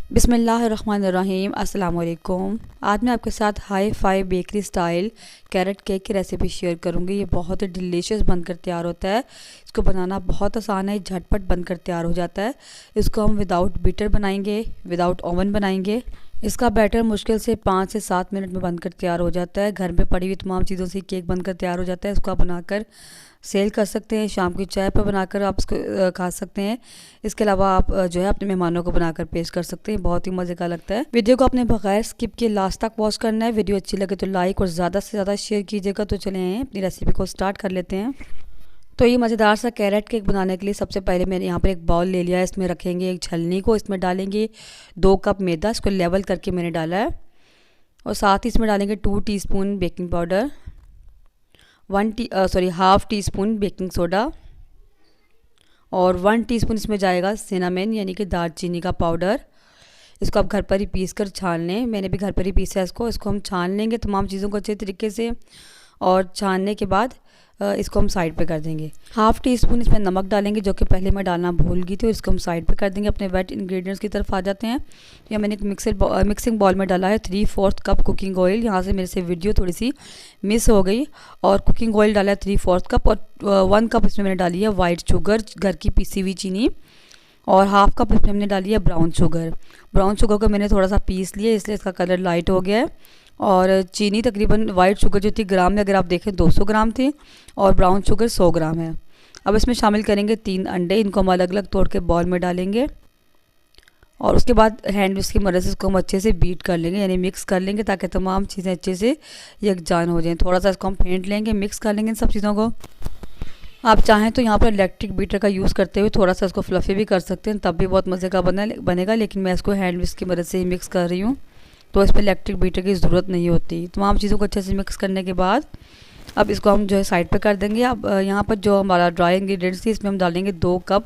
बिस्मिल्लाहिर्रहमानिर्रहीम अस्सलाम वालेकुम। आज मैं आपके साथ hi fi bakery style carrot cake की रेसिपी शेयर करूंगी। ये बहुत ही डिलीशियस बनकर तैयार होता है। इसको बनाना बहुत आसान है, झटपट बनकर तैयार हो जाता है। इसको हम विदाउट बीटर बनाएंगे, विदाउट ओवन बनाएंगे। इसका बैटर मुश्किल से 5 से 7 मिनट में बनकर तैयार हो जाता है। घर में पड़ी हुई तमाम चीज़ों से केक बनकर तैयार हो जाता है। इसको आप बनाकर सेल कर सकते हैं, शाम की चाय पर बनाकर आप इसको खा सकते हैं। इसके अलावा आप जो है अपने मेहमानों को बनाकर पेश कर सकते हैं। बहुत ही मज़े का लगता है। वीडियो को अपने बगैर स्किप किए लास्ट तक वॉच करना है। वीडियो अच्छी लगे तो लाइक और ज़्यादा से ज़्यादा शेयर कीजिएगा। तो चलें अपनी रेसिपी को स्टार्ट कर लेते हैं। तो ये मज़ेदार सा कैरेट केक बनाने के लिए सबसे पहले मैंने यहाँ पर एक बाउल ले लिया है। इसमें रखेंगे एक छलनी को, इसमें डालेंगे 2 कप मैदा, इसको लेवल करके मैंने डाला है। और साथ ही इसमें डालेंगे 2 teaspoon baking powder, half tea spoon baking soda और 1 टीस्पून इसमें जाएगा सिनामन यानी कि दालचीनी का पाउडर। इसको आप घर पर ही पीस कर छान लें। मैंने भी घर पर ही पीसा है इसको हम छान लेंगे तमाम चीज़ों को अच्छे तरीके से। और छानने के बाद इसको हम साइड पे कर देंगे। हाफ़ टी स्पून इसमें नमक डालेंगे, जो कि पहले मैं डालना भूल गई थी। इसको हम साइड पे कर देंगे। अपने वेट इंग्रेडिएंट्स की तरफ आ जाते हैं। या मैंने एक मिक्सिंग बॉल में डाला है 3/4 कप कुकिंग ऑयल। यहाँ से मेरे से वीडियो थोड़ी सी मिस हो गई। और कुकिंग ऑयल डाला है 3/4 कप। और 1 कप इसमें मैंने डाली है वाइट शुगर, घर की पीसी हुई चीनी। और हाफ़ कप इसमें हमने डाली है ब्राउन शुगर। ब्राउन शुगर को मैंने थोड़ा सा पीस लिया, इसलिए इसका कलर लाइट हो गया है। और चीनी तकरीबन वाइट शुगर जो थी ग्राम में अगर आप देखें 200 ग्राम थी और ब्राउन शुगर 100 ग्राम है। अब इसमें शामिल करेंगे 3 अंडे। इनको हम अलग अलग तोड़ के बॉल में डालेंगे। और उसके बाद हैंड विस्क की मदद से इसको हम अच्छे से बीट कर लेंगे, यानी मिक्स कर लेंगे ताकि तमाम चीज़ें अच्छे से यकजान हो जाएँ। थोड़ा सा इसको हम फेंट लेंगे, मिक्स कर लेंगे इन सब चीज़ों को। आप चाहें तो यहाँ पर इलेक्ट्रिक बीटर का यूज़ करते हुए थोड़ा सा इसको फ्लफ़ी भी कर सकते हैं, तब भी बहुत मज़े का बनेगा। लेकिन मैं इसको हैंड विस्क की मदद से ही मिक्स कर रही हूँ, तो इस पर इलेक्ट्रिक बीटर की ज़रूरत नहीं होती। तमाम चीज़ों को अच्छे से मिक्स करने के बाद अब इसको हम जो है साइड पे कर देंगे। अब यहाँ पर जो हमारा ड्राई इंग्रेडिएंट्स थी, इसमें हम डालेंगे 2 कप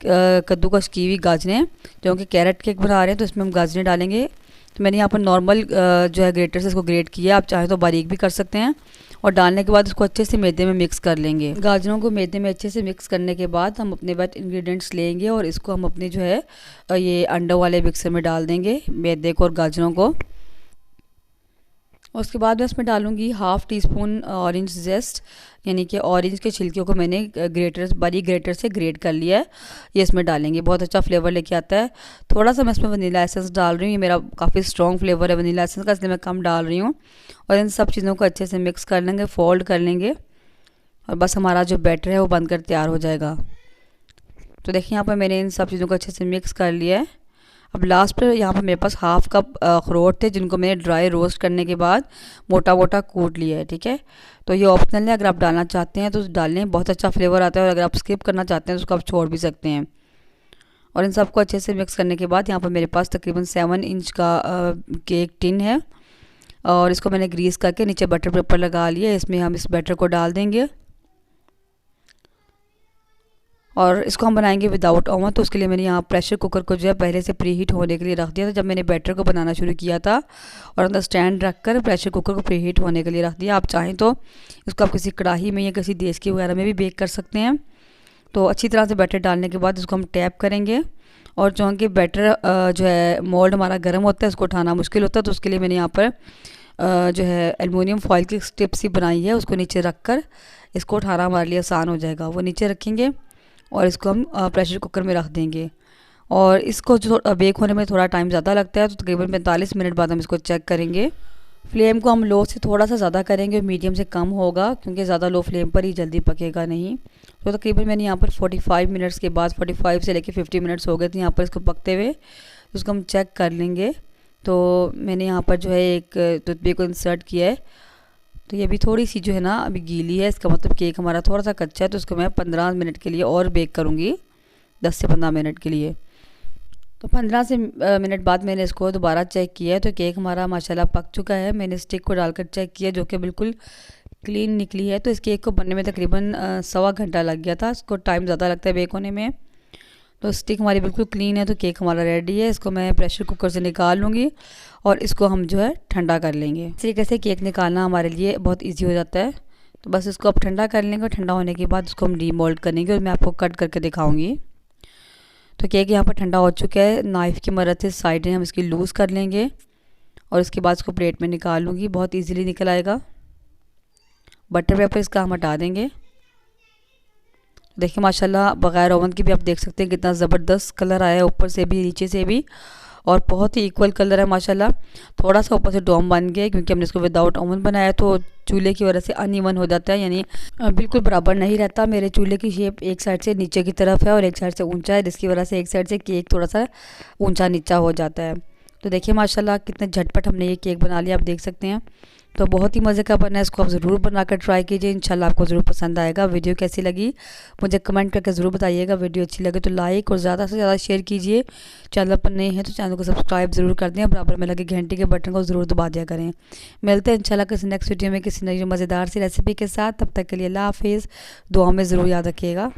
कद्दूकस की हुई गाजरें। जो कि कैरेट केक बना रहे हैं तो इसमें हम गाजरें डालेंगे। तो मैंने यहाँ पर नॉर्मल जो है ग्रेटर से इसको ग्रेट किया, आप चाहें तो बारीक भी कर सकते हैं। और डालने के बाद इसको अच्छे से मैदे में मिक्स कर लेंगे। गाजरों को मैदे में अच्छे से मिक्स करने के बाद हम अपने वेट इंग्रेडिएंट्स लेंगे और इसको हम अपने जो है ये अंडों वाले मिक्सर में डाल देंगे, मैदे को और गाजरों को। और उसके बाद मैं इसमें डालूंगी हाफ़ टी स्पून ऑरेंज जेस्ट, यानी कि ऑरेंज के छिलके को मैंने बारीक ग्रेटर से ग्रेट कर लिया है। ये इसमें डालेंगे, बहुत अच्छा फ्लेवर लेके आता है। थोड़ा सा मैं इसमें वनीला एसेंस डाल रही हूँ। ये मेरा काफ़ी स्ट्रॉन्ग फ्लेवर है वनीला एसेंस का, इसलिए मैं कम डाल रही हूँ। और इन सब चीज़ों को अच्छे से मिक्स कर लेंगे, फोल्ड कर लेंगे और बस हमारा जो बैटर है वो बनकर तैयार हो जाएगा। तो देखिए यहाँ पर मैंने इन सब चीज़ों को अच्छे से मिक्स कर लिया है। अब लास्ट पर यहाँ पर मेरे पास हाफ़ कप अखरोट थे, जिनको मैंने ड्राई रोस्ट करने के बाद मोटा मोटा कूट लिया है। ठीक है, तो ये ऑप्शनल है, अगर आप डालना चाहते हैं तो डाल लें, बहुत अच्छा फ्लेवर आता है। और अगर आप स्किप करना चाहते हैं तो उसको आप छोड़ भी सकते हैं। और इन सबको अच्छे से मिक्स करने के बाद यहाँ पर मेरे पास तकरीबन 7 इंच का केक टिन है। और इसको मैंने ग्रीस करके नीचे बटर पेपर लगा लिया। इसमें हम इस बैटर को डाल देंगे और इसको हम बनाएंगे विदाउट ओवन। तो उसके लिए मैंने यहाँ प्रेशर कुकर को जो है पहले से प्री हीट होने के लिए रख दिया था, जब मैंने बैटर को बनाना शुरू किया था। और अंदर स्टैंड रख कर प्रेशर कुकर को प्री हीट होने के लिए रख दिया। आप चाहें तो इसको आप किसी कढ़ाई में या किसी देश की वगैरह में भी बेक कर सकते हैं। तो अच्छी तरह से बैटर डालने के बाद इसको हम टैप करेंगे। और जो कि बैटर जो है मोल्ड हमारा गर्म होता है, इसको उठाना मुश्किल होता है। तो उसके लिए मैंने यहाँ पर जो है एलुमिनियम फॉइल की स्ट्रिप्स ही बनाई है, उसको नीचे रख कर इसको उठाना हमारे लिए आसान हो जाएगा। वो नीचे रखेंगे और इसको हम प्रेशर कुकर में रख देंगे। और इसको जो बेक होने में थोड़ा टाइम ज़्यादा लगता है, तो तकरीबन 45 मिनट बाद हम इसको चेक करेंगे। फ्लेम को हम लो से थोड़ा सा ज़्यादा करेंगे और मीडियम से कम होगा, क्योंकि ज़्यादा लो फ्लेम पर ही जल्दी पकेगा नहीं। तो तकरीबन मैंने यहाँ पर 45 मिनट्स के बाद 45 से लेकर 50 मिनट्स हो गए थे यहाँ पर इसको पकते हुए। तो उसको हम चेक कर लेंगे। तो मैंने यहाँ पर जो है एक टूथपिक को इंसर्ट किया है। तो ये भी थोड़ी सी जो है ना अभी गीली है, इसका मतलब केक हमारा थोड़ा सा कच्चा है। तो इसको मैं 15 मिनट के लिए और बेक करूँगी, 10 से 15 मिनट के लिए। तो 15 से मिनट बाद मैंने इसको दोबारा चेक किया है, तो केक हमारा माशाल्लाह पक चुका है। मैंने स्टिक को डालकर चेक किया, जो कि बिल्कुल क्लीन निकली है। तो इस केक को बनने में तकरीबन 1.25 घंटा लग गया था। इसको टाइम ज़्यादा लगता है बेक होने में। तो स्टिक हमारी बिल्कुल क्लीन है, तो केक हमारा रेडी है। इसको मैं प्रेशर कुकर से निकाल लूँगी और इसको हम जो है ठंडा कर लेंगे। इस तरीके से केक निकालना हमारे लिए बहुत ईजी हो जाता है। तो बस इसको अब ठंडा कर लेंगे और ठंडा होने के बाद इसको हम डीमोल्ड करेंगे और मैं आपको कट करके दिखाऊँगी। तो केक यहाँ पर ठंडा हो चुका है। नाइफ़ की मदद से साइडें हम इसकी लूज़ कर लेंगे और इसके बाद इसको प्लेट में निकाल लूँगी। बहुत इजीली निकल आएगा। बटर पेपर इसका हम हटा देंगे। देखिए माशाल्लाह बग़ैर ओवन के भी आप देख सकते हैं कितना ज़बरदस्त कलर आया है, ऊपर से भी नीचे से भी, और बहुत ही इक्वल कलर है माशाल्लाह। थोड़ा सा ऊपर से डोम बन गया क्योंकि हमने इसको विदाउट ओवन बनाया, तो चूल्हे की वजह से अनइवन हो जाता है, यानी बिल्कुल बराबर नहीं रहता। मेरे चूल्हे की शेप एक साइड से नीचे की तरफ है और एक साइड से ऊंचा है, जिसकी वजह से एक साइड से केक थोड़ा सा ऊंचा नीचा हो जाता है। तो देखिए माशाल्लाह कितने झटपट हमने ये केक बना लिया, आप देख सकते हैं। तो बहुत ही मज़े का बना है, इसको आप ज़रूर बनाकर ट्राई कीजिए, इंशाल्लाह आपको ज़रूर पसंद आएगा। वीडियो कैसी लगी मुझे कमेंट करके ज़रूर बताइएगा। वीडियो अच्छी लगे तो लाइक और ज़्यादा से ज़्यादा शेयर कीजिए। चैनल पर नए हैं तो चैनल को सब्सक्राइब ज़रूर कर दें, बराबर में लगे घंटी के बटन को ज़रूर दबा दिया करें। मिलते हैं इंशाल्लाह किसी नेक्स्ट वीडियो में किसी नई मज़ेदार सी रेसिपी के साथ। तब तक के लिए अल्लाह हाफिज़। दुआ में ज़रूर याद रखिएगा।